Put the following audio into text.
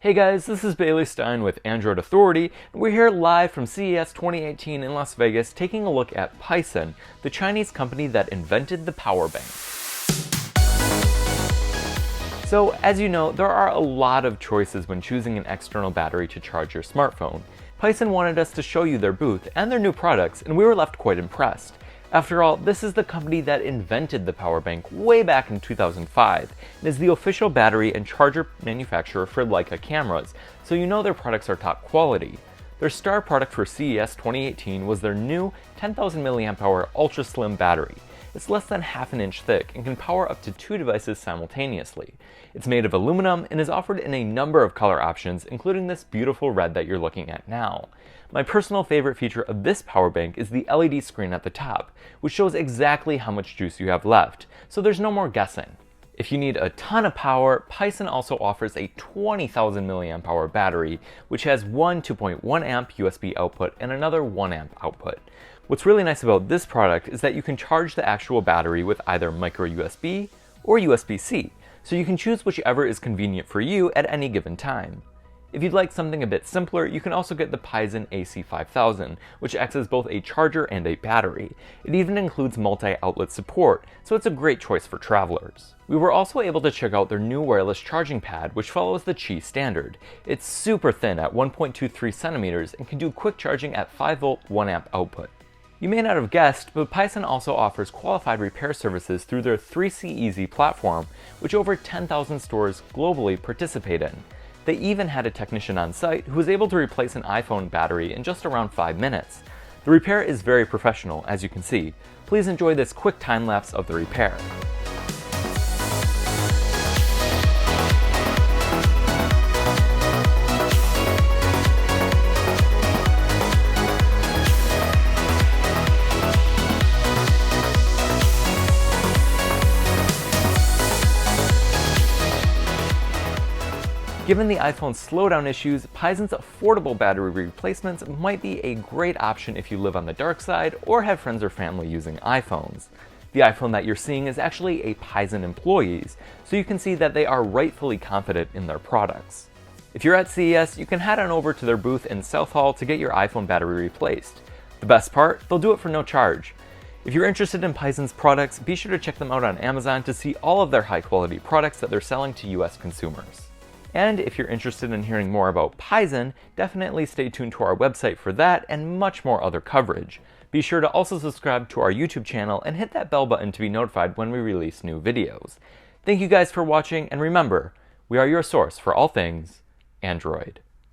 Hey guys, this is Bailey Stein with Android Authority, and we're here live from CES 2018 in Las Vegas taking a look at Pisen, the Chinese company that invented the power bank. So, as you know, there are a lot of choices when choosing an external battery to charge your smartphone. Pisen wanted us to show you their booth and their new products, and we were left quite impressed. After all, this is the company that invented the power bank way back in 2005 and is the official battery and charger manufacturer for Leica cameras, so you know their products are top quality. Their star product for CES 2018 was their new 10,000 mAh ultra slim battery. It's less than half an inch thick and can power up to 2 devices simultaneously. It's made of aluminum and is offered in a number of color options, including this beautiful red that you're looking at now. My personal favorite feature of this power bank is the LED screen at the top, which shows exactly how much juice you have left, so there's no more guessing. If you need a ton of power, Pisen also offers a 20,000 mAh battery, which has one 2.1 amp USB output and another 1 amp output. What's really nice about this product is that you can charge the actual battery with either micro USB or USB-C, so you can choose whichever is convenient for you at any given time. If you'd like something a bit simpler, you can also get the Pisen AC5000, which acts as both a charger and a battery. It even includes multi-outlet support, so it's a great choice for travelers. We were also able to check out their new wireless charging pad, which follows the Qi standard. It's super thin at 1.23 centimeters and can do quick charging at 5-volt 1 amp output. You may not have guessed, but Pisen also offers qualified repair services through their 3C Easy platform, which over 10,000 stores globally participate in. They even had a technician on site who was able to replace an iPhone battery in just around 5 minutes. The repair is very professional, as you can see. Please enjoy this quick time lapse of the repair. Given the iPhone's slowdown issues, Pisen's affordable battery replacements might be a great option if you live on the dark side or have friends or family using iPhones. The iPhone that you're seeing is actually a Pisen employee's, so you can see that they are rightfully confident in their products. If you're at CES, you can head on over to their booth in South Hall to get your iPhone battery replaced. The best part, they'll do it for no charge. If you're interested in Pisen's products, be sure to check them out on Amazon to see all of their high-quality products that they're selling to US consumers. And if you're interested in hearing more about Pisen, definitely stay tuned to our website for that and much more other coverage. Be sure to also subscribe to our YouTube channel and hit that bell button to be notified when we release new videos. Thank you guys for watching, and remember, we are your source for all things Android.